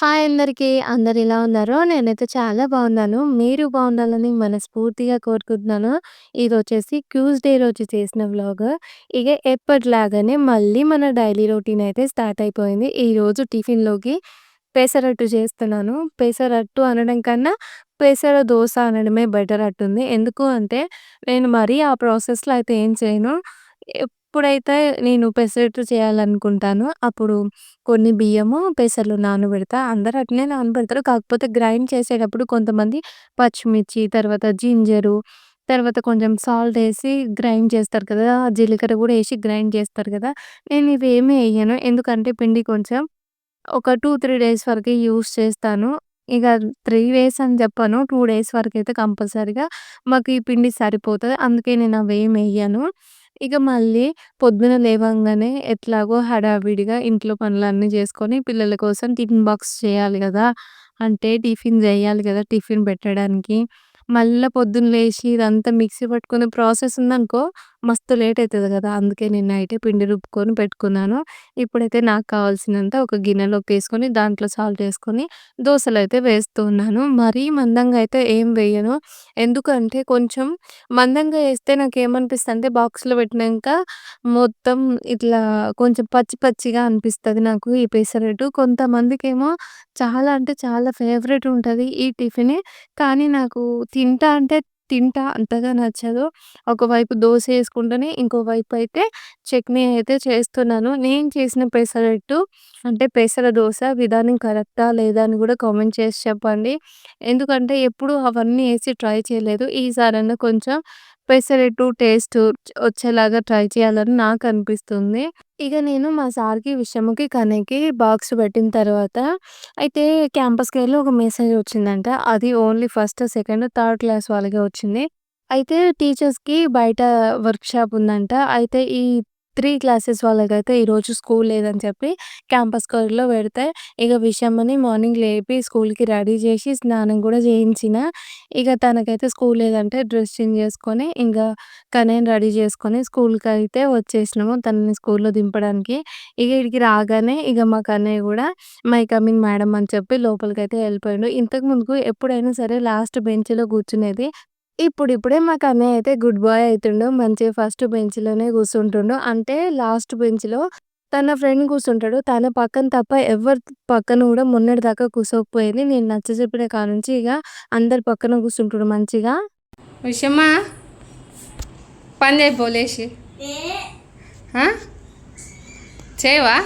Hi అందరికీ. అందరెలా ఉన్నారు? నేనైతే చాలా బాగున్నాను. మీరు బాగుండాలని మనస్ఫూర్తిగా కోరుకుంటున్నాను. ఇదొచ్చేసి ట్యూస్‌డే రోజు చేసిన వ్లాగ్. ఇగ ఎప్పటిలాగానే మళ్ళీ మన డైలీ రొటీన్ అయితే స్టార్ట్ అయిపోయింది. ఈరోజు టిఫిన్‌లోకి పెసరట్టు చేస్తున్నాను. పెసరట్టు అనడం కన్నా పెసర దోస అనడమే బెటర్ అట్టుంది. ఎందుకు అంటే నేను మరీ ఆ ప్రాసెస్‌లో అయితే ఏం చేయను. ఎప్పుడైతే నేను పెసరట్టు చేయాలనుకుంటానో అప్పుడు కొన్ని బియ్యము, పెసర్లు నానబెడతా. అందరూ అట్లనే నానబెడతారు. కాకపోతే గ్రైండ్ చేసేటప్పుడు కొంతమంది పచ్చిమిర్చి, తర్వాత జింజరు, తర్వాత కొంచెం సాల్ట్ ఏసి గ్రైండ్ చేస్తారు కదా! జీలకర్ర గూడా ఏసి గ్రైండ్ చేస్తారు కదా! నేను ఇవేమీ ఎయ్యను. ఎందుకంటే పిండి కొంచెం ఒక 2, 3 డేస్ వరకే యూజ్ చేస్తాను. ఇక 3 డేస్ అని చెప్పను. 2 డేస్ వరకైతే కంపల్సరీగా మాకు ఈ పిండి సరిపోతది. అందుకే నేను అవేమెయ్యను. ఇక మళ్ళీ పొద్దున లేవంగానే ఎట్లాగో హడావిడిగా ఇంట్లో పనులన్నీ చేసుకొని పిల్లల కోసం టిఫిన్ బాక్స్ చేయాలి గదా! అంటే టిఫిన్ జేయాలి గదా! టిఫిన్ పెట్టడానికి. మళ్ళా పొద్దున్న లేసి ఇదంతా మిక్సీ పట్టుకునే ప్రాసెస్ ఉందనుకో మస్తు లేట్ అయితది గదా! అందుకే నేను నైటే పిండి రుబ్బుకొని పెట్టుకున్నాను. ఇప్పుడైతే నాకు కావాల్సినంత ఒక గిన్నెలోకేసుకొని దాంట్లో సాల్ట్ ఏసుకొని దోసలైతే వేస్తూ ఉన్నాను. మరీ మందంగా అయితే ఏం వేయను. ఎందుకంటే కొంచెం మందంగా ఏస్తే నాకేమనిపిస్తదంటే బాక్స్‌లో పెట్టినంక మొత్తం ఇట్లా కొంచెం పచ్చి పచ్చిగా అనిపిస్తది నాకు ఈ పెసరట్టు. కొంతమందికేమో చాలా అంటే చాలా ఫేవరెట్ ఉంటది ఈ టిఫిని. కానీ నాకు తింటా అంటే తింటా అంతగా నచ్చదు. ఒకవైపు దోస ఏసుకుంటూనే ఇంకోవైపు అయితే చట్నీ అయితే చేస్తున్నాను. నేను చేసిన పెసరట్టు అంటే పెసర దోస విధానం కరెక్టా? లేదా? అని గూడా కామెంట్ చేసి చెప్పండి. ఎందుకంటే ఎప్పుడు అవన్నీ ఏసి ట్రై చేయలేదు. ఈసారన్నా కొంచెం పెసరట్టు టేస్ట్ వచ్చేలాగా ట్రై చేయాలని నాకనిపిస్తుంది. ఇగ నేను మా సార్‌కి, విషయంకి, కన్నయ్యకి బాక్స్ పెట్టిన తర్వాత అయితే క్యాంపస్‌కెళ్ళి ఒక మెసేజ్ వచ్చిందంట. అది only first, second, third class వాళ్ళకే వచ్చింది. అయితే టీచర్స్‌కి బయట వర్క్‌షాప్ ఉందంట. అయితే ఈ 3 క్లాసెస్ వాళ్ళకైతే ఈరోజు స్కూల్ లేదని చెప్పి క్యాంపస్ కవర్‌లో పెడితే ఇగ విషమ్మని మార్నింగ్ లేపి స్కూల్‌కి రెడీ చేసి స్నానం కూడా చేయించిన. ఇగ తనకైతే స్కూల్ లేదంటే డ్రెస్ చేంజ్ చేసుకొని ఇంగ కన్నయ్యని రెడీ చేసుకొని స్కూల్‌కైతే వచ్చేసినాము. తనని స్కూల్‌లో దింపడానికి. ఇగ ఈడికి రాగానే ఇగ మా కన్నయ్య గూడా మై కమింగ్ మేడమ్ అని చెప్పి లోపలికైతే ఎళ్ళిపోయిండు. ఇంతకు ముందుకు ఎప్పుడైనా సరే లాస్ట్ బెంచ్‌లో కూర్చునేది. ఇప్పుడిప్పుడే మా కన్నయ్య అయితే గుడ్ బాయ్ అయితుండు. మంచిగా ఫస్ట్ బెంచ్‌లోనే కూర్చుంటుండు. అంటే లాస్ట్ బెంచ్‌లో తన ఫ్రెండ్ కూర్చుంటాడు. తన పక్కన తప్ప ఎవరి పక్కన గూడా మొన్నటిదాకా కూసోకపోయేది. నేను నచ్చజెప్పిన కాడ్నుంచి ఇగ అందరి పక్కన కూర్చుంటుండు మంచిగా. విషయమ్మా పని చేయపో లేచి ఆ? చేయవా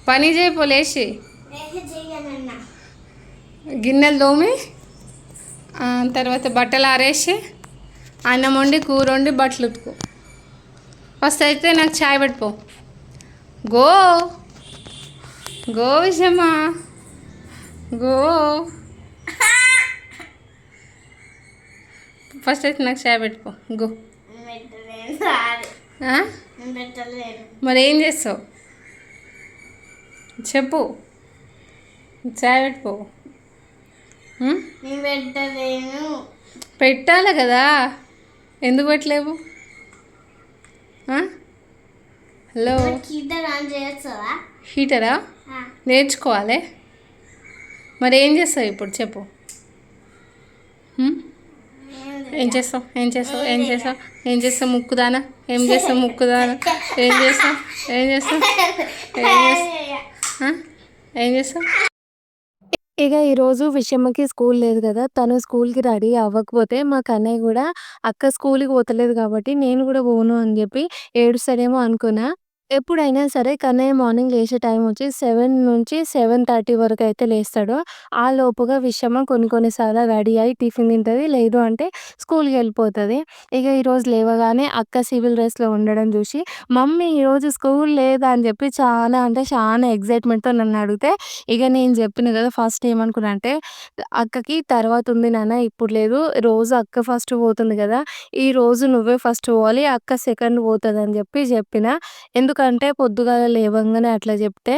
పని చేయపో లేచి గిన్నెలు తోమి తర్వాత బట్టలు ఆరేసి అన్నం వండి కూర వండి బట్టలు ఉతుకు ఫస్ట్ అయితే నాకు చాయ్ పెట్టుకో గో గో విషయమ్మా గో ఫస్ట్ అయితే నాకు చాయ్ పెట్టుకో గో ఆ? మరి ఏం చేస్తావు చెప్పు చాయ్ పెట్టుకో ఉం? పెట్టాలి కదా ఎందుకు పెట్టలేవు ఆ? హలో హీటరా నేర్చుకోవాలి మరి ఏం చేస్తావు ఇప్పుడు చెప్పు ఉం? ఏం చేస్తావు ఏం చేస్తావు ఏం చేస్తావు ఏం చేస్తావు ముక్కుదానా ఏం చేస్తావు ముక్కుదానా ఏం చేస్తావు ఏం చేస్తావు ఏం చేస్తావు ఏం చేస్తావు ఇగ ఈరోజు విషమ్మకి స్కూల్ లేదు గదా! తను స్కూల్‌కి రెడీ అవ్వకపోతే మా కన్నయ్య గూడా అక్క స్కూల్‌కి పోతలేదు కాబట్టి నేను గూడా పోను అని జెప్పి ఏడుస్తాడేమో అనుకున్నా. ఎప్పుడైనా సరే కన్నయ్య మార్నింగ్ లేచే టైం వచ్చి 7-7:30 వరకైతే లేస్తాడు. ఆ లోపుగా విషమ కొన్ని కొన్ని సార్లు రెడీ అయ్యి టిఫిన్ తింటది. లేదు అంటే స్కూల్‌కెళ్ళిపోతది. ఇగ ఈరోజు లేవగానే అక్క సివిల్ డ్రెస్‌లో ఉండడం జూసి, "మమ్మీ ఈరోజు స్కూల్ లేదా?" అని జెప్పి చాలా అంటే చానా ఎక్సైట్‌మెంట్‌తో నన్నడిగితే ఇగ నేను జెప్పిన గదా! ఫస్ట్ ఏమనుకున్నా అంటే, "అక్కకి తర్వాత ఉంది నాన్న ఇప్పుడు లేదు. రోజు అక్క ఫస్ట్ పోతుంది గదా! ఈరోజు నువ్వే ఫస్ట్ పోవాలి. అక్క సెకండ్ పోతదని" జెప్పి జెప్పిన. ఎందుకంటే ఎందుకంటే పొద్దుగాల లేవంగానే అట్లా చెప్తే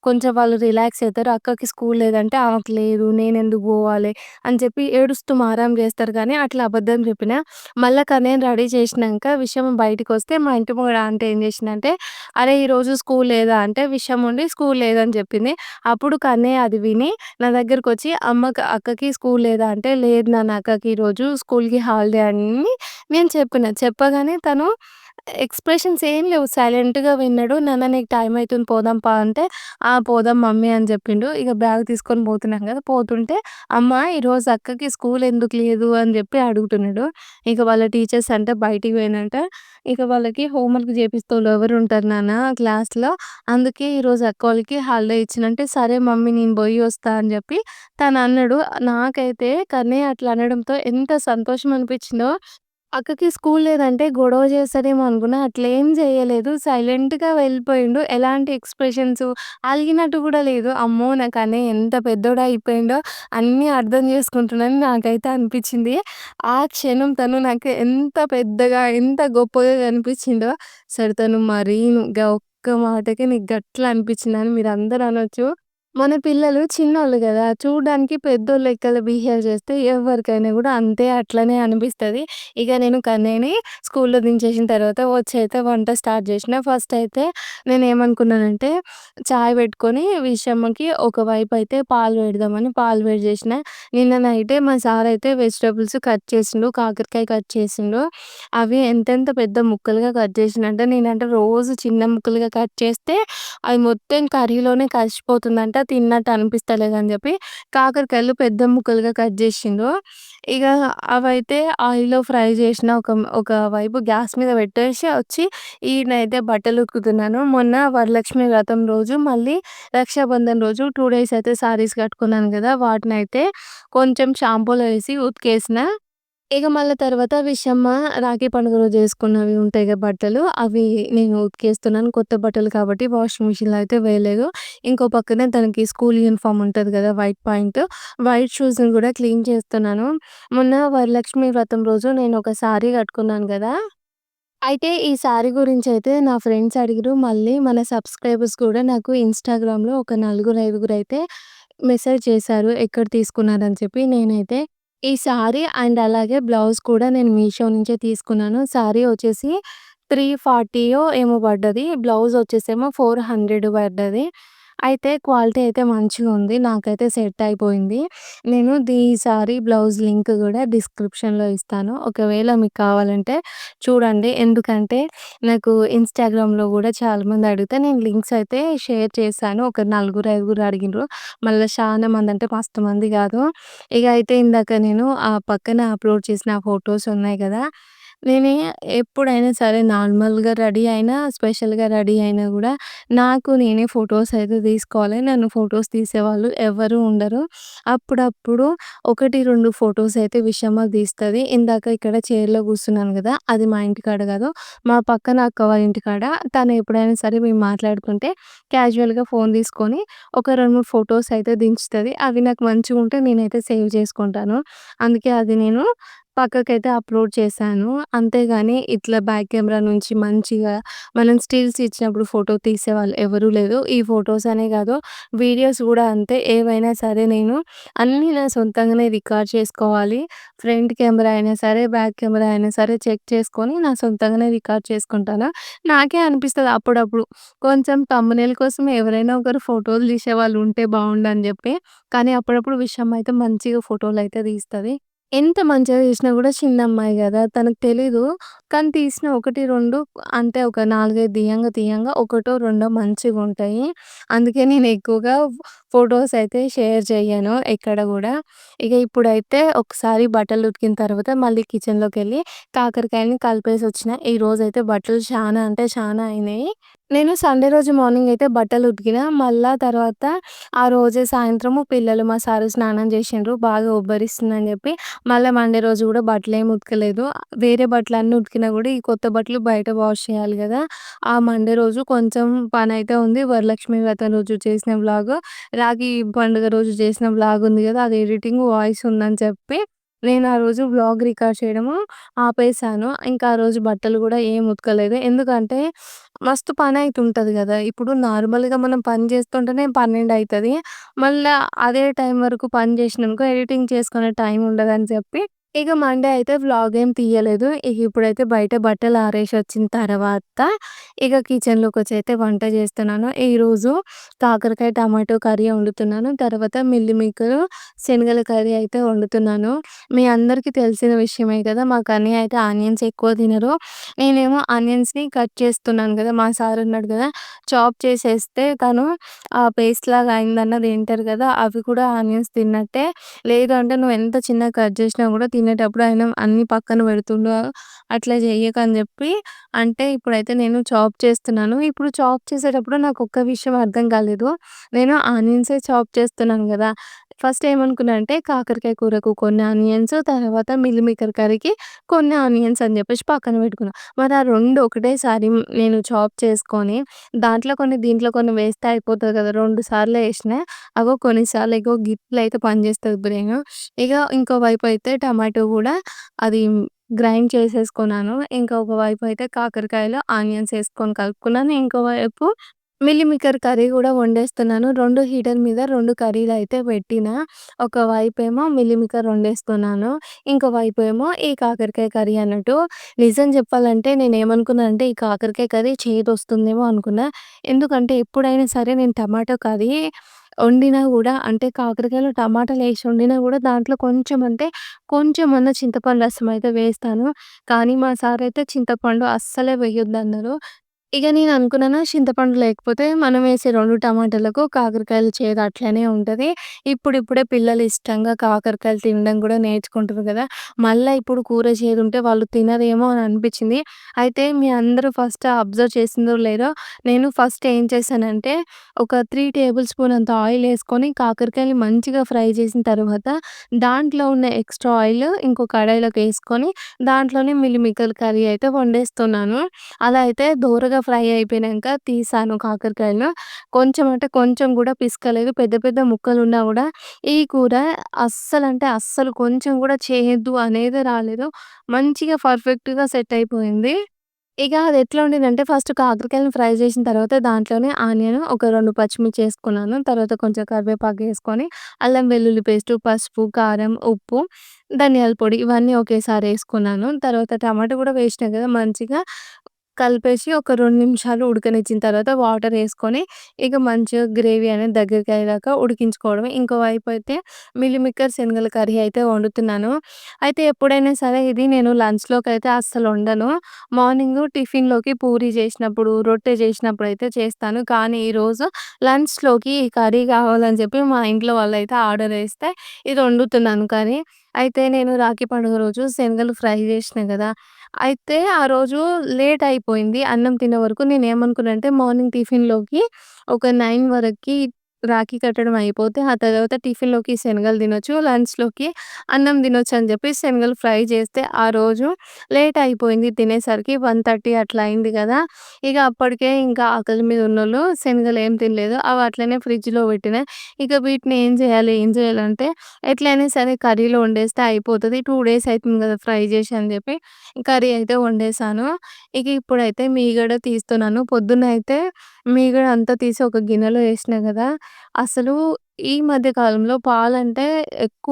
కొంచెం వాళ్ళు రిలాక్స్ అయితారు. అక్కకి స్కూల్ లేదంటే ఆమెకు లేదు నేనెందుకు పోవాలి అని చెప్పి ఏడుస్తూ మారం చేస్తారు కానీ అట్లా అబద్ధం చెప్పినా. మళ్ళా కన్నయ్యని రెడీ చేసినంక విషయం బయటికొస్తే మా ఇంటి ముంగడ ఆంటీ ఏం చేసిందంటే, "అరే! ఈరోజు స్కూల్ లేదా?" అంటే విషయం ఉండి స్కూల్ లేదని చెప్పింది. అప్పుడు కన్నయ్య అది విని నా దగ్గరకొచ్చి అక్కకి స్కూల్ లేదా?" అంటే, "లేదు నాన్న అక్కకి ఈరోజు స్కూల్‌కి హాలిడే" అని నేను చెప్పిన. చెప్పగానే తను ఎక్స్‌ప్రెషన్స్ ఏం లేవు. సైలెంట్‌గా విన్నాడు. "నాన్న నీకు టైం అయితుంది పోదాం పా" అంటే, "ఆ! పోదాం మమ్మీ" అని చెప్పిండు. ఇక బ్యాగ్ తీసుకొని పోతున్నాం కదా! పోతుంటే, "అమ్మ ఈరోజు అక్కకి స్కూల్ ఎందుకు లేదు?" అని చెప్పి అడుగుతున్నాడు. ఇక వాళ్ళ టీచర్స్ అంట బయటికి పోయినంట. ఇక వాళ్ళకి హోంవర్క్ చేపిస్తోళ్ళు ఎవరుంటారు నాన్న క్లాస్‌లో. అందుకే ఈరోజు అక్కోళ్ళకి హాలిడే ఇచ్చినంటే, "సరే మమ్మీ నేను బోయి వస్తా" అని చెప్పి తనన్నాడు. నాకైతే కన్నయ్య అట్లా అనడంతో ఎంత సంతోషం అనిపించిందో. అక్కకి స్కూల్ లేదంటే గొడవ చేస్తాడేమో అనుకున్నా. అట్లేం చేయలేదు. సైలెంట్‌గా వెళ్ళిపోయిండు. ఎలాంటి ఎక్స్‌ప్రెషన్స్ అలిగినట్టు కూడా లేదు. అమ్మో! నా కన్నయ్య ఎంత పెద్దోడయిపోయిండో అన్నీ అర్థం చేసుకుంటున్నాడని నాకైతే అనిపించింది. ఆ క్షణం తను నాకు ఎంత పెద్దగా, ఎంత గొప్పగా కనిపించిండో. సరే తను మరీ ఒక్క మాటకే నీకు గట్లా అనిపించిందని మీరందరూ అనొచ్చు. మన పిల్లలు చిన్నోళ్ళు గదా! చూడ్డానికి పెద్దోళ్ళ లెక్కల బిహేవ్ చేస్తే ఎవరికైనా గూడా అంతే అట్లనే అనిపిస్తది. ఇక నేను కన్నయ్యని స్కూల్‌లో దించేసిన తర్వాత వచ్చైతే వంట స్టార్ట్ జేసినా. ఫస్ట్ అయితే నేనేమనుకున్నానంటే చాయ్ పెట్టుకొని విషమ్మకి ఒకవైపయితే పాలు పెడదామని పాలు వేడి జేసిన. నిన్న నైటే మా సారయితే వెజిటబుల్స్ కట్ చేసిండు. కాకరకాయ కట్ చేసిండు. అవి ఎంతెంత పెద్ద ముక్కలుగా కట్ చేసిండంటే నేనంట రోజు చిన్న ముక్కలుగా కట్ చేస్తే అది మొత్తం కర్రీలోనే కలిసిపోతుందంట. తిన్నట్టు అనిపిస్తలేదని జెప్పి కాకరకాయలు పెద్ద ముక్కలుగా కట్ జేసిండు. ఇగ అవైతే ఆయిల్‌లో ఫ్రై జేసిన. ఒక వైపు గ్యాస్ మీద పెట్టేసి వచ్చి ఈడనైతే బట్టలు ఉతుకుతున్నాను. మొన్న వరలక్ష్మి వ్రతం రోజు, మళ్ళీ రక్షాబంధన్ రోజు 2 డేస్ అయితే శారీస్ కట్టుకున్నాను గదా! వాటినైతే కొంచెం షాంపూలో ఏసి ఉతికేసిన. ఇగ మళ్ళా తర్వాత విషమ్మ రాఖీ పండుగ రోజు యేసుకున్నవి ఉంటాయి గదా బట్టలు. అవి నేను ఉతికేస్తున్నాను. కొత్త బట్టలు కాబట్టి వాషింగ్ మిషన్‌లో అయితే వేయలేదు. ఇంకో పక్కనే తనకి స్కూల్ యూనిఫార్మ్ ఉంటది గదా! White point. వైట్ షూస్‌ని గూడా క్లీన్ చేస్తున్నాను. మొన్న వరలక్ష్మి వ్రతం రోజు నేను ఒక సారీ కట్టుకున్నాను గదా! అయితే ఈ సారీ గురించయితే నా ఫ్రెండ్స్ అడిగిరు. మళ్ళీ మన సబ్‌స్క్రైబర్స్ కూడా నాకు ఇన్‌స్టాగ్రామ్‌లో ఒక నలుగురు, ఐదుగురైతే మెసేజ్ చేశారు. ఎక్కడ తీసుకున్నారని చెప్పి. నేనైతే ఈ సారీ అండ్ అలాగే బ్లౌజ్ కూడా నేను మీషో నుంచే తీసుకున్నాను. సారీ వచ్చేసి 340 ఏమో పడ్డది. బ్లౌజ్ వచ్చేసేమో 400 పడ్డది. అయితే క్వాలిటీ అయితే మంచిగుంది. నాకైతే సెట్ అయిపోయింది. నేను ఈ సారీ బ్లౌజ్ లింక్ గూడా డిస్క్రిప్షన్‌లో ఇస్తాను. ఒకవేళ మీకు కావాలంటే చూడండి. ఎందుకంటే నాకు ఇన్‌స్టాగ్రామ్‌లో గూడా చాలామంది అడిగితే నేను లింక్స్ అయితే షేర్ చేశాను. ఒక నలుగురు, ఐదుగురు అడిగిన్రు. మళ్ళా చానా మందంటే మస్తు మంది గాదు. ఇగ అయితే ఇందాక నేను ఆ పక్కన అప్‌లోడ్ చేసిన ఫోటోస్ ఉన్నాయి గదా! నేనే ఎప్పుడైనా సరే నార్మల్‌గా రెడీ అయినా, స్పెషల్‌గా రెడీ అయినా గూడా నాకు నేనే ఫోటోస్ అయితే తీసుకోవాలి. నన్ను ఫోటోస్ తీసేవాళ్ళు ఎవ్వరు ఉండరు. అప్పుడప్పుడు 1, 2 ఫోటోస్ అయితే విషమ్మ తీస్తది. ఇందాక ఇక్కడ చైర్‌లో కూర్చున్నాను గదా! అది మా ఇంటికాడ గాదు. మా పక్కన అక్క వాళ్ళ ఇంటికాడ. తను ఎప్పుడైనా సరే మేము మాట్లాడుతుంటే క్యాజువల్‌గా ఫోన్ తీసుకొని ఒక 2, 3 ఫోటోస్ అయితే దించుతది. అవి నాకు మంచిగుంటే నేనైతే సేవ్ చేసుకుంటాను. అందుకే అది నేను పక్కకైతే అప్‌లోడ్ చేశాను. అంతేగాని ఇట్లా బ్యాక్ కెమెరా నుంచి మంచిగా మనం స్టిల్స్ ఇచ్చినప్పుడు ఫోటో తీసేవాళ్ళు ఎవరు లేదు. ఈ ఫోటోస్ అనే కాదు వీడియోస్ గూడా అంతే. ఏవైనా సరే నేను అన్నీ నా సొంతంగానే రికార్డ్ చేసుకోవాలి. ఫ్రంట్ కెమెరా అయినా సరే, బ్యాక్ కెమెరా అయినా సరే చెక్ చేసుకొని నా సొంతంగానే రికార్డ్ చేసుకుంటాను. నాకే అనిపిస్తది అప్పుడప్పుడు కొంచెం థంబ్‌నెయిల్ కోసం ఎవరైనా ఒకరు ఫోటోలు తీసేవాళ్ళు ఉంటే బావుండు అని జెప్పి. కానీ అప్పుడప్పుడు విషయం అయితే మంచిగా ఫోటోలయితే తీస్తది. ఎంత మంచిగా తీసినా గూడా చిన్నమ్మాయి గదా! తనకు తెలీదు. కానీ తీసిన 1, 2 అంటే ఒక 4, 5 తీయంగా ఒకటో, రెండో మంచిగుంటాయి. అందుకే నేను ఎక్కువగా ఫోటోస్ అయితే షేర్ చెయ్యను ఎక్కడ గూడా. ఇక ఇప్పుడైతే ఒకసారి బట్టలు ఉతికిన తర్వాత మళ్ళీ కిచెన్‌లోకెళ్ళి కాకరకాయని కలిపేసొచ్చిన. ఈరోజైతే బట్టలు చానా అంటే చానా అయినాయి. నేను సండే రోజు మార్నింగ్ అయితే బట్టలు ఉతికిన. మళ్ళా తర్వాత ఆ రోజే సాయంత్రము పిల్లలు మా సారు స్నానం జేశిండ్రు. బాగా ఉబ్బరిస్తుందని జెప్పి మళ్ళా మండే రోజు గూడా బట్టలేమి ఉతకలేదు. వేరే బట్టలన్నీ ఉతికినా గూడా ఈ కొత్త బట్టలు బయట వాష్ చేయాలి గదా! ఆ మండే రోజు కొంచెం పనైతే ఉంది. వరలక్ష్మి వ్రతం రోజు చేసిన వ్లాగు, రాఖీ పండుగ రోజు చేసిన వ్లాగ్ ఉంది గదా! అది ఎడిటింగ్, వాయిస్ ఉందని చెప్పి నేను ఆ రోజు వ్లాగ్ రికార్డ్ చేయడము ఆపేసాను. ఇంకా ఆ రోజు బట్టలు గూడా ఏం ఉతకలేదు. ఎందుకంటే మస్తు పనయితుంటది గదా! ఇప్పుడు నార్మల్‌గా మనం పని జేస్తుంటేనే 12 అయితది. మళ్ళా అదే టైం వరకు పని జేసినామనుకో ఎడిటింగ్ చేసుకునే టైం ఉండదని చెప్పి ఇక మండే అయితే వ్లాగ్ ఏం తీయలేదు. ఇక ఇప్పుడైతే బయట బట్టలు ఆరేసొచ్చిన తర్వాత ఇక కిచెన్‌లోకొచ్చి అయితే వంట జేస్తున్నాను. ఈరోజు కాకరకాయ టమాటో కర్రీ వండుతున్నాను. తర్వాత మిల్ మేకరు, శనగల కర్రీ అయితే వండుతున్నాను. మీ అందరికీ తెలిసిన విషయమే కదా! మా కన్నయ్య అయితే ఆనియన్స్ ఎక్కువ తినరు. నేనేమో ఆనియన్స్‌ని కట్ చేస్తున్నాను గదా! మా సార్ ఉన్నాడు గదా! చాప్ చేసేస్తే తను పేస్ట్‌లాగా అయిందన్న తింటారు గదా! అవి కూడా ఆనియన్స్ తిన్నట్టే. లేదు అంటే నువ్వెంత చిన్నగా కట్ చేసినా గూడా తినేటప్పుడు ఆయన అన్నీ పక్కన పెడుతుండు. అట్లా చెయ్యకు అని జెప్పి అంటే ఇప్పుడైతే నేను చాప్ చేస్తున్నాను. ఇప్పుడు చాప్ చేసేటప్పుడు నాకొక్క విషయం అర్థం కాలేదు. నేను ఆనియన్సే చాప్ చేస్తున్నాను గదా! ఫస్ట్ ఏమనుకున్నా అంటే కాకరకాయ కూరకు కొన్ని ఆనియన్స్, తర్వాత మిల్ మేకర్ కర్రీకి కొన్ని ఆనియన్స్ అని జెప్పేసి పక్కన పెట్టుకున్నా. మరి ఆ 2 ఒకటేసారి నేను చాప్ చేసుకొని దాంట్లో కొన్ని, దీంట్లో కొన్ని వేస్తే అయిపోతది గదా! 2 సార్లు ఏసినా. అగో కొన్నిసార్లు ఇగో గిట్లయితే పనిచేస్తది బ్రెయిను. ఇగ ఇంకో వైపయితే టమాటో గూడా అది గ్రైండ్ చేసేసుకున్నాను. ఇంకొక వైపయితే కాకరకాయలో ఆనియన్స్ ఏసుకొని కలుపుకున్నాను. ఇంకోవైపు మిల్ మేకర్ కర్రీ గూడా వండేస్తున్నాను. 2 హీటర్ మీద 2 కర్రీలయితే పెట్టినా. ఒక వైపేమో మిల్ మేకర్ వండేస్తున్నాను. ఇంకో వైపేమో ఈ కాకరకాయ కర్రీ అన్నట్టు. నిజం చెప్పాలంటే నేనేమనుకున్నానంటే ఈ కాకరకాయ కర్రీ చేదొస్తుందేమో అనుకున్నా. ఎందుకంటే ఎప్పుడైనా సరే నేను టమాటో కర్రీ వండినా గూడా అంటే కాకరకాయలో టమాటాలేసి వండినా గూడా దాంట్లో కొంచెం అంటే కొంచెమన్నా చింతపండు రసం అయితే వేస్తాను. కానీ మా సారయితే చింతపండు అస్సలే వేయొద్దన్నారు. ఇగ నేననుకున్నాను చింతపండు లేకపోతే మనం వేసే 2 టమాటాలకు కాకరకాయలు చేదు అట్లనే ఉంటది. ఇప్పుడిప్పుడే పిల్లలు ఇష్టంగా కాకరకాయలు తినడం గూడా నేర్చుకుంటుర్రు గదా! మళ్ళా ఇప్పుడు కూర చేదుంటే వాళ్ళు తినరేమో అని అనిపిచ్చింది. అయితే మీ అందరూ ఫస్ట్ అబ్జర్వ్ చేసిందో లేదో నేను ఫస్ట్ ఏం చేశానంటే ఒక 3 టేబుల్ స్పూన్ అంత ఆయిలేసుకొని కాకరకాయలు మంచిగా ఫ్రై చేసిన తర్వాత దాంట్లో ఉన్న ఎక్స్‌ట్రా ఆయిల్ ఇంకో కడాయిలోకేసుకొని దాంట్లోనే మిల్ మేకర్ కర్రీ అయితే వండేస్తున్నాను. అలా అయితే దోరగా ఫ్రై అయిపోయినంక తీసాను కాకరకాయలు. కొంచెం అంటే కొంచెం గూడా పిసకలేదు. పెద్ద పెద్ద ముక్కలున్నా గూడా ఈ కూర అస్సలంటే అస్సలు కొంచెం గూడా చేదు అనేదే రాలేదు. మంచిగా పర్ఫెక్ట్‌గా సెట్ అయిపోయింది. ఇక అదెట్లా వండిందంటే ఫస్ట్ కాకరకాయలను ఫ్రై చేసిన తర్వాత దాంట్లోనే ఆనియన్ ఒక 2 పచ్చిమిర్చి ఏసుకున్నాను. తర్వాత కొంచెం కరివేపాకేసుకొని అల్లం వెల్లుల్లి పేస్టు, పసుపు, కారం, ఉప్పు, ధనియాల పొడి ఇవన్నీ ఒకేసారి ఏసుకున్నాను. తర్వాత టమాటా గూడా వేసినా గదా! మంచిగా కలిపేసి ఒక 2 నిమిషాలు ఉడకనిచ్చిన తర్వాత వాటరేసుకొని ఇక మంచిగా గ్రేవీ అనేది దగ్గరికయ్యేదాకా ఉడికించుకోవడమే. ఇంకో వైపయితే మిల్ మేకర్ శనగల కర్రీ అయితే వండుతున్నాను. అయితే ఎప్పుడైనా సరే ఇది నేను లంచ్‌లోకైతే అస్సలొండను. మార్నింగు టిఫిన్‌లోకి పూరి చేసినప్పుడు, రొట్టె చేసినప్పుడైతే చేస్తాను. కానీ ఈరోజు లంచ్‌లోకి ఈ కర్రీ కావాలని చెప్పి మా ఇంట్లో వాళ్ళైతే ఆర్డరేస్తే ఇది వండుతున్నాను కర్రీ. అయితే నేను రాఖీ పండుగ రోజు శనగలు ఫ్రై చేసినా గదా! అయితే ఆ రోజు లేట్ అయిపోయింది. అన్నం తినే వరకు నేనేమనుకున్నా అంటే మార్నింగ్ టిఫిన్‌లోకి ఒక 9 వరకి రాఖీ కట్టడం అయిపోతే, ఆ తర్వాత టిఫిన్‌లోకి శనగలు తినొచ్చు. లంచ్‌లోకి అన్నం తినొచ్చు అని చెప్పి శనగలు ఫ్రై చేస్తే, ఆ రోజు లేట్ అయిపోయింది తినేసరికి 1:30 అట్లా అయింది గదా! ఇగ అప్పటికే ఇంకా ఆకలి మీద ఉన్నోళ్ళు శనగలు ఏం తినలేదు. అవి అట్లనే ఫ్రిడ్జ్‌లో పెట్టినా. ఇక వీటిని ఏం చేయాలంటే ఎట్లైనా సరే కర్రీలో వండేస్తే అయిపోతది. 2 డేస్ అయితుంది గదా! ఫ్రై చేసి అని చెప్పి కర్రీ అయితే వండేసాను. ఇక ఇప్పుడైతే మీగడ తీస్తున్నాను. పొద్దున్నయితే మీగడ అంతా తీసి ఒక గిన్నెలో ఏసినా గదా! అసలు ఈ మధ్య కాలంలో పాలంటే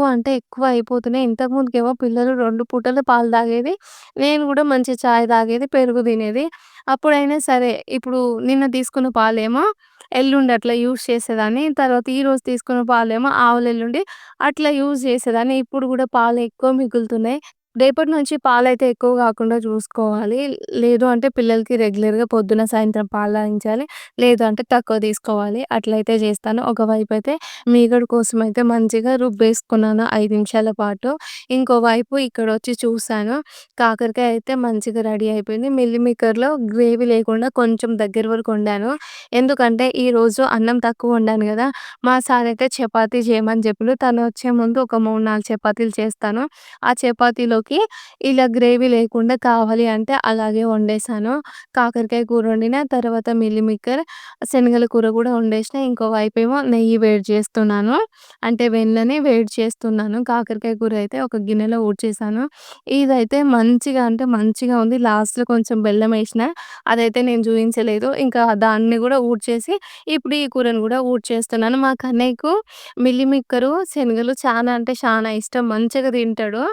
అంటే ఎక్కువ అయిపోతున్నాయి. ఇంతకుముందుకేమో పిల్లలు 2 పూటలు పాలు తాగేది. నేను గూడా మంచి చాయ్ తాగేది, పెరుగు తినేది. అప్పుడైనా సరే ఇప్పుడు నిన్న తీసుకున్న పాలేమో ఎల్లుండి అట్లా యూజ్ చేసేదాన్ని. తర్వాత ఈరోజు తీసుకున్న పాలేమో ఆవుల ఎల్లుండి అట్లా యూజ్ చేసేదాన్ని. ఇప్పుడు గూడా పాలు ఎక్కువ మిగులుతున్నాయి. రేపటి నుంచి పాలైతే ఎక్కువ గాకుండా చూసుకోవాలి. లేదు అంటే పిల్లలకి రెగ్యులర్‌గా పొద్దున, సాయంత్రం పాలు తాగించాలి. లేదు అంటే తక్కువ తీసుకోవాలి. అట్లయితే చేస్తాను. ఒకవైపయితే మీగడ కోసమయితే మంచిగా రుబ్బేసుకున్నాను 5 నిమిషాల పాటు. ఇంకోవైపు ఇక్కడొచ్చి చూసాను. కాకరకాయ అయితే మంచిగా రెడీ అయిపోయింది. మిల్ మేకర్‌లో గ్రేవీ లేకుండా కొంచెం దగ్గర వరకు వండాను. ఎందుకంటే ఈరోజు అన్నం తక్కువ వండాను గదా! మా సారయితే చపాతీ చేయమని చెప్పిండు. తను వచ్చే ముందు ఒక 3, 4 చపాతీలు చేస్తాను. ఆ చపాతీలోకి దీంట్లోకి ఇలా గ్రేవీ లేకుండా కావాలి అంటే అలాగే వండేసాను. కాకరకాయ కూర వండిన, తర్వాత మిల్ మేకర్, శనగల కూర గూడా వండేసిన. ఇంకో వైపేమో నెయ్యి వేడి చేస్తున్నాను. అంటే వెన్నని వేడి చేస్తున్నాను. కాకరకాయ కూర అయితే ఒక గిన్నెలో ఊడ్చేసాను. ఇదైతే మంచిగా అంటే మంచిగా ఉంది. లాస్ట్‌లో కొంచెం బెల్లమేసిన. అదైతే నేను చూయించలేదు. ఇంకా దాన్ని గూడా ఊడ్చేసి ఇప్పుడు ఈ కూరను గూడా ఊడ్చేస్తున్నాను. మా కన్నయ్యకు మిల్ మేకరు, శనగలు చానా అంటే చానా ఇష్టం. మంచిగా తింటాడు.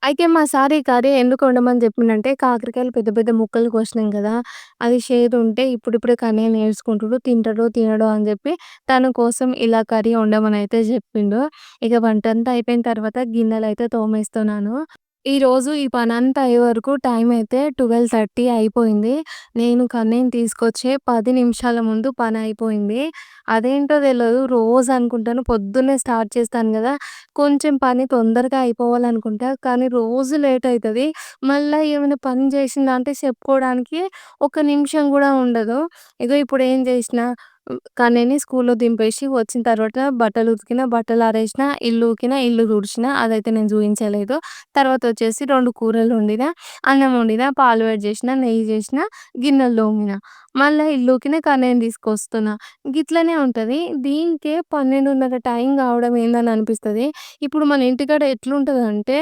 అయితే మా సార్ ఈ కర్రీ ఎందుకు వండమని చెప్పిండంటే, కాకరకాయలు పెద్ద పెద్ద ముక్కలు కోసినాం గదా! అది షేదుంటే ఇప్పుడిప్పుడే కన్నయ్య నేర్చుకుంటుడు. తింటడో, తినడో అని జెప్పి తన కోసం ఇలా కర్రీ వండమనయితే జెప్పిండు. ఇక వంటంతా అయిపోయిన తర్వాత గిన్నెలయితే తోమేస్తున్నాను. ఈరోజు ఈ పనంతా అయ్యే వరకు టైమయితే 12:30 అయిపోయింది. నేను కన్నయ్యని తీసుకొచ్చే 10 నిమిషాల ముందు పనయిపోయింది. అదేంటో తెలవదు రోజు అనుకుంటాను పొద్దున్నే స్టార్ట్ చేస్తాను గదా! కొంచెం పని తొందరగా అయిపోవాలనుకుంటా. కానీ రోజు లేట్ అయితది. మళ్ళా ఏమైనా పని చేసిందా అంటే చెప్పుకోవడానికి ఒక నిమిషం గూడా ఉండదు. ఇగో ఇప్పుడేం చేసినా కన్నయ్యని స్కూల్‌లో దింపేసి వచ్చిన తర్వాత బట్టలు ఉతికిన, బట్టలు ఆరేసిన, ఇల్లు ఊకిన, ఇల్లు తుడిచిన. అదైతే నేను చూయించలేదు. తర్వాతొచ్చేసి 2 కూరలు వండిన, అన్నం వండిన, పాలు వేడి చేసిన, నెయ్యి చేసిన, గిన్నెలు తోమిన. మళ్ళా ఇల్లు ఊకిన, కన్నయ్యని తీసుకొస్తున్నా. గిట్లనే ఉంటది. దీనికే 12:30 టైం కావడం ఏందని అనిపిస్తది. ఇప్పుడు మన ఇంటికాడ ఎట్లుంటదంటే,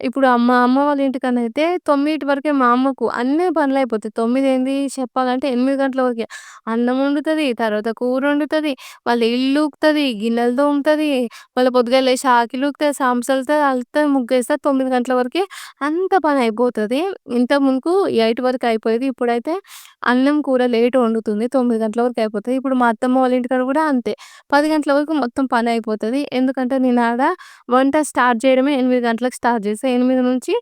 ఇప్పుడు అమ్మ వాళ్ళ ఇంటికనైతే 9 వరకే మా అమ్మకు అన్నీ పనులయిపోతాయి. 9 ఏంది చెప్పాలంటే 8 గంటల వరకే. అన్నం వండుతది, తర్వాత కూరొండుతది, మళ్ళీ ఇల్లు ఊకుతది, గిన్నెలు తోముతది, మళ్ళీ పొద్దుగాల లేసి ఆకిలుకుతది, సాంసలుతది, అలుకుతది, ముగ్గేస్తది. 9 గంటల వరకి అంత పనయిపోతది. ఇంతకు ముందుకు 8 వరకు అయిపోయేది. ఇప్పుడైతే అన్నం, కూర లేట్ వండుతుంది. 9 గంటల వరకు అయిపోతది. ఇప్పుడు మా అత్తమ్మ వాళ్ళ ఇంటికాడ గూడా అంతే. 10 గంటల వరకు మొత్తం పనయిపోతది. ఎందుకంటే నేనాడ వంట స్టార్ట్ చేయడమే 8 గంటలకు స్టార్ట్ చేస్తా. 8 నుంచి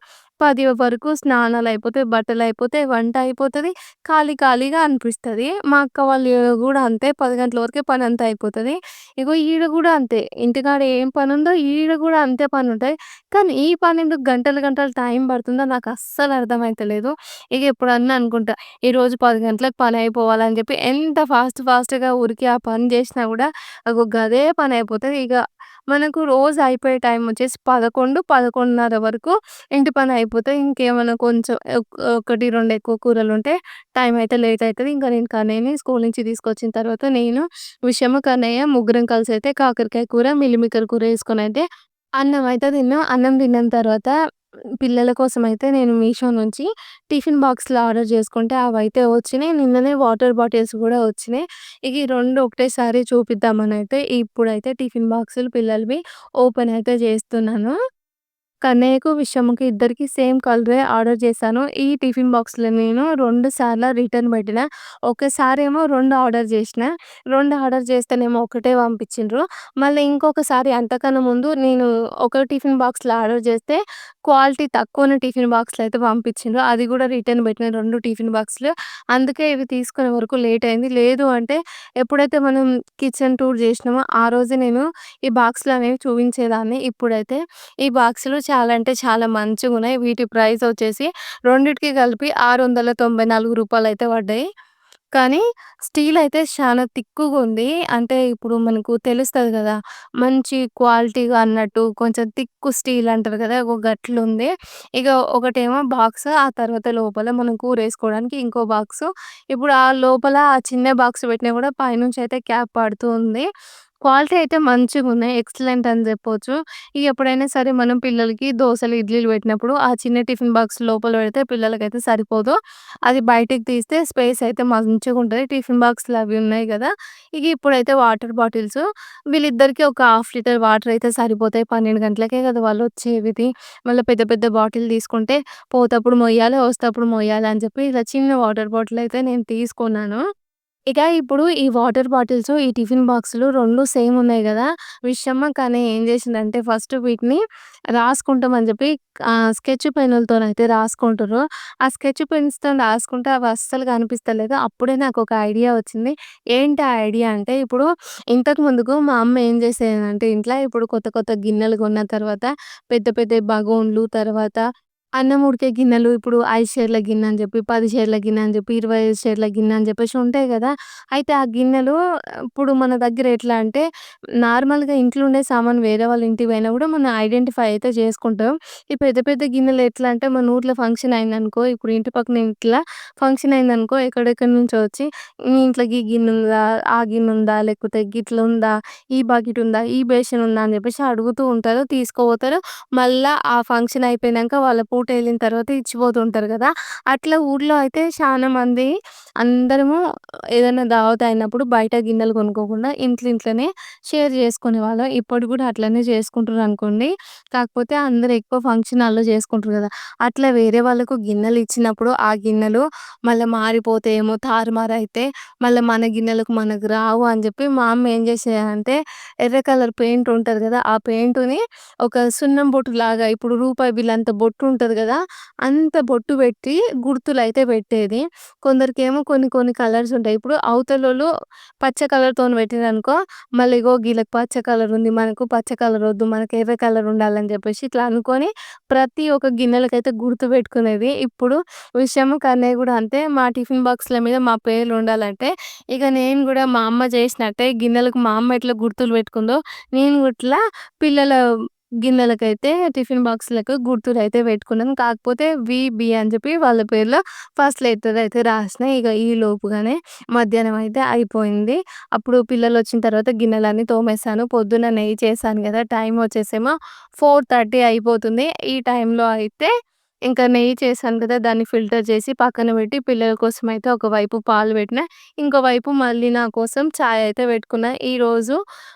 10 వరకు స్నానాలయిపోతాయి, బట్టలయిపోతాయి, వంట అయిపోతది. ఖాళీగా అనిపిస్తది. మా అక్క వాళ్ళు గూడా అంతే 10 గంటల వరకే పనంతా అయిపోతది. ఇగో ఈడ గూడా అంతే. ఇంటికాడ ఏం పనుందో ఈడ గూడా అంతే పనుంటది. కానీ ఈ పనెందుకు గంటలు గంటలు టైం పడుతుందో నాకస్సలు అర్థమైతలేదు. ఇగ ఎప్పుడన్నా అనుకుంటా, ఈరోజు 10 గంటలకు పనయిపోవాలని జెప్పి ఎంత ఫాస్ట్‌గా ఉరికి ఆ పని జేసినా గూడా అగో గదే పనయిపోతది. ఇగ మనకు రోజు అయిపోయే టైం వచ్చేసి 11, 11:30 వరకు ఇంటి పని అయిపోతది. ఇంకేమన్నా కొంచెం 1, 2 ఎక్కువ కూరలుంటే టైం అయితే లేట్ అయితది. ఇంకా నేను కన్నయ్యని స్కూల్ నుంచి తీసుకొచ్చిన తర్వాత నేను, విషము, కన్నయ్య ముగ్గురం కలిసైతే కాకరకాయ కూర, మిల్ మేకర్ కూర ఏసుకొనైతే అన్నం అయితే తిన్నాం. అన్నం తిన్న తర్వాత పిల్లల కోసమయితే నేను మీషో నుంచి టిఫిన్ బాక్స్‌లు ఆర్డర్ చేసుకుంటే అవైతే వచ్చినాయి. నిన్ననే వాటర్ బాటిల్స్ గూడా వచ్చినాయి. ఇక ఈ 2 ఒకటేసారి చూపిద్దామనైతే ఇప్పుడైతే టిఫిన్ బాక్సులు పిల్లలవి ఓపెన్ అయితే చేస్తున్నాను. కన్నయ్యకు, విషమ్మకి ఇద్దరికీ సేమ్ కలరే ఆర్డర్ చేశాను. ఈ టిఫిన్ బాక్స్‌లో నేను 2 సార్ల రిటర్న్ పెట్టిన. ఒకసారేమో 2 ఆర్డర్ చేసిన. 2 ఆర్డర్ చేస్తేనేమో ఒకటే పంపించిండ్రు. మళ్ళీ ఇంకొకసారి అంతకన్నా ముందు నేను ఒక టిఫిన్ బాక్స్‌లో ఆర్డర్ చేస్తే క్వాలిటీ తక్కువున్న టిఫిన్ బాక్స్‌లో అయితే పంపించిండ్రు. అది కూడా రిటర్న్ పెట్టిన 2 టిఫిన్ బాక్స్‌లు. అందుకే ఇవి తీసుకునే వరకు లేట్ అయింది. లేదు అంటే ఎప్పుడైతే మనం కిచెన్ టూర్ చేసినామో ఆ రోజే నేను ఈ బాక్స్‌లు అనేవి చూపించేదాన్ని. ఇప్పుడైతే ఈ బాక్సులు చాలా అంటే చాలా మంచిగున్నాయి. వీటి ప్రైస్ వచ్చేసి రెండిటికి కలిపి రూ. 694 అయితే పడ్డాయి. కానీ స్టీల్ అయితే చాలా తిక్కుగుంది. అంటే ఇప్పుడు మనకు తెలుస్తది గదా! మంచి క్వాలిటీగా అన్నట్టు కొంచెం తిక్కు స్టీల్ అంటారు గదా! గట్లుంది. ఇగ ఒకటేమో బాక్స్, ఆ తర్వాత లోపల మనం కూరేసుకోవడానికి ఇంకో బాక్సు. ఇప్పుడు ఆ లోపల ఆ చిన్న బాక్స్ పెట్టినా గూడా పైనుంచి అయితే క్యాప్ పడుతూ ఉంది. క్వాలిటీ అయితే మంచిగున్నాయి. ఎక్సలెంట్ అని జెప్పొచ్చు. ఇగ ఎప్పుడైనా సరే మనం పిల్లలకి దోసలు, ఇడ్లీలు పెట్టినప్పుడు ఆ చిన్న టిఫిన్ బాక్స్ లోపల పెడితే పిల్లలకైతే సరిపోదు. అది బయటికి తీస్తే స్పేస్ అయితే మంచిగుంటది. టిఫిన్ బాక్స్‌లు అవి ఉన్నాయి గదా! ఇగ ఇప్పుడైతే వాటర్ బాటిల్స్ వీళ్ళిద్దరికీ ఒక హాఫ్ లీటర్ వాటర్ అయితే సరిపోతాయి. 12 గంటలకే గదా వాళ్ళొచ్చేవిది. మళ్ళా పెద్ద పెద్ద బాటిల్ తీసుకుంటే పోతప్పుడు మొయ్యాలి, వస్తప్పుడు మొయ్యాలి అని చెప్పి ఇలా చిన్న వాటర్ బాటిల్ అయితే నేను తీసుకున్నాను. ఇక ఇప్పుడు ఈ వాటర్ బాటిల్స్, ఈ టిఫిన్ బాక్సులు 2 సేమ్ ఉన్నాయి గదా! విషయమ్మ కానీ ఏం జేసిందంటే ఫస్ట్ వీటిని రాసుకుంటామని జెప్పి స్కెచ్ పెన్నులతోనైతే రాసుకుంటుర్రు. ఆ స్కెచ్ పెన్స్‌తోని రాసుకుంటే అవి అస్సలు కనిపిస్తలేదు. అప్పుడే నాకొక ఐడియా వచ్చింది. ఏంటి ఆ ఐడియా అంటే ఇప్పుడు ఇంతకు ముందుకు మా అమ్మ ఏం జేసేదంటే ఇంట్ల ఇప్పుడు కొత్త కొత్త గిన్నెలు కొన్న తర్వాత పెద్ద పెద్ద బగోన్లు తర్వాత అన్నం ఉడికే గిన్నెలు ఇప్పుడు 5 షేర్ల గిన్నె అని చెప్పి, 10 షేర్ల గిన్నె అని చెప్పి, 25 షేర్ల గిన్నె అని చెప్పేసి ఉంటాయి గదా! అయితే ఆ గిన్నెలు ఇప్పుడు మన దగ్గర ఎట్లా అంటే నార్మల్‌గా ఇంట్లో ఉండే సామాను వేరే వాళ్ళ ఇంటికి పోయినా గూడా మనం ఐడెంటిఫై అయితే చేసుకుంటాం. ఈ పెద్ద పెద్ద గిన్నెలు ఎట్లా అంటే మన ఊర్లో ఫంక్షన్ అయిందనుకో, ఇప్పుడు ఇంటి పక్కన ఇంట్ల ఫంక్షన్ అయిందనుకో ఎక్కడెక్కడి నుంచో వచ్చి మీ ఇంట్లో గీ గిన్నుందా? ఆ గిన్నుందా? లేకపోతే గిట్లుందా? ఈ బకెట్ ఉందా? ఈ బేషన్ ఉందా? అని చెప్పేసి అడుగుతూ ఉంటారు. తీసుకుపోతారు. మళ్ళా ఆ ఫంక్షన్ అయిపోయినంక వాళ్ళ పూట ఎళ్ళిన తర్వాత ఇచ్చిపోతుంటారు గదా! అట్లా ఊర్లో అయితే శానా మంది అందరము ఏదైనా దావత్ అయినప్పుడు బయట గిన్నెలు కొనుక్కోకుండా ఇంట్లోనే షేర్ చేసుకునేవాళ్ళం. ఇప్పుడు గూడా అట్లనే చేసుకుంటుర్రనుకోండి. కాకపోతే అందరూ ఎక్కువ ఫంక్షన్ హాల్‌లో చేసుకుంటారు గదా! అట్లా వేరే వాళ్ళకు గిన్నెలు ఇచ్చినప్పుడు ఆ గిన్నెలు మళ్ళా మారిపోతాయేమో, తారుమారైతే మళ్ళా మన గిన్నెలకు మనకు రావు అని జెప్పి మా అమ్మ ఏం జేసేదంటే ఎర్ర కలర్ పెయింట్ ఉంటది గదా! ఆ పెయింటుని ఒక సున్నం బొట్టులాగా ఇప్పుడు రూపాయి బిళ్ళ అంత బొట్టు ఉంటది గదా! అంత బొట్టు పెట్టి గుర్తులైతే పెట్టేది. కొందరికేమో కొన్ని కొన్ని కలర్స్ ఉంటాయి. ఇప్పుడు అవతలోళ్ళు పచ్చ కలర్‌తోని పెట్టిరనుకో, మళ్ళీ ఇగో గీళ్ళకి పచ్చ కలర్ ఉంది. మనకు పచ్చ కలర్ వద్దు. మనకు ఎర్ర కలర్ ఉండాలని జెప్పేసి ఇట్లా అనుకోని ప్రతి ఒక్క గిన్నెలకైతే గుర్తుపెట్టుకునేది. ఇప్పుడు విషయము కన్నయ్య గూడా అంతే. మా టిఫిన్ బాక్స్‌ల మీద మా పేర్లు ఉండాలంటే ఇక నేను గూడా మా అమ్మ చేసినట్టే గిన్నెలకు మా అమ్మ ఎట్లా గుర్తులు పెట్టుకుందో నేను ఇట్లా పిల్లల గిన్నెలకైతే టిఫిన్ బాక్స్‌లకు గుర్తులైతే పెట్టుకున్నాను. కాకపోతే బి అని చెప్పి వాళ్ళ పేర్లో ఫస్ట్ లెటర్ అయితే రాసిన. ఇక ఈ లోపుగానే మధ్యాహ్నం అయితే అయిపోయింది. అప్పుడు పిల్లలొచ్చిన తర్వాత గిన్నెలన్నీ తోమేసాను. పొద్దున్న నెయ్యి చేశాను గదా! టైం వచ్చేసేమో 4:30 అయిపోతుంది. ఈ టైంలో అయితే ఇంకా నెయ్యి చేశాను కదా! దాన్ని ఫిల్టర్ చేసి పక్కన పెట్టి పిల్లల కోసం అయితే ఒకవైపు పాలు పెట్టినా. ఇంకోవైపు మళ్ళీ నా కోసం చాయ్ అయితే పెట్టుకున్నా. ఈరోజు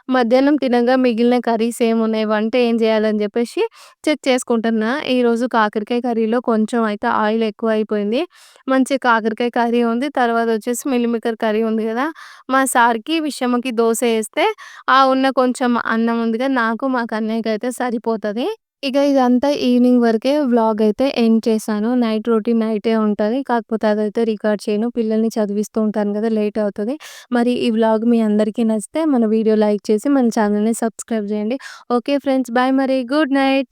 మధ్యాహ్నం తినంగా మిగిలిన కర్రీస్ ఏమున్నాయి, వంట ఏం చేయాలని చెప్పేసి చెక్ చేసుకుంటున్నా. ఈరోజు కాకరకాయ కర్రీలో కొంచెం అయితే ఆయిల్ ఎక్కువైపోయింది. మంచి కాకరకాయ కర్రీ ఉంది. తర్వాత వచ్చేసి మిల్ మేకర్ కర్రీ ఉంది కదా! మా సార్‌కి, విషమ్మకి దోస ఏస్తే ఆ ఉన్న కొంచెం అన్నం ఉందిగా నాకు, మా కన్నయ్యకైతే సరిపోతది. ఇక ఇదంతా ఈవినింగ్ వరకే వ్లాగ్ అయితే ఎండ్ చేశాను. నైట్ రొటీన్ నైటే ఉంటది. కాకపోతే అదైతే రికార్డ్ చేయను. పిల్లల్ని చదివిస్తూ ఉంటాను కదా! లేట్ అవుతది. మరి ఈ వ్లాగ్ మీ అందరికీ నచ్చితే మన వీడియో లైక్ చేసి మన ఛానెల్‌ని సబ్స్క్రైబ్ చేయండి. Okay friends. బాయ్ మరి. Good night.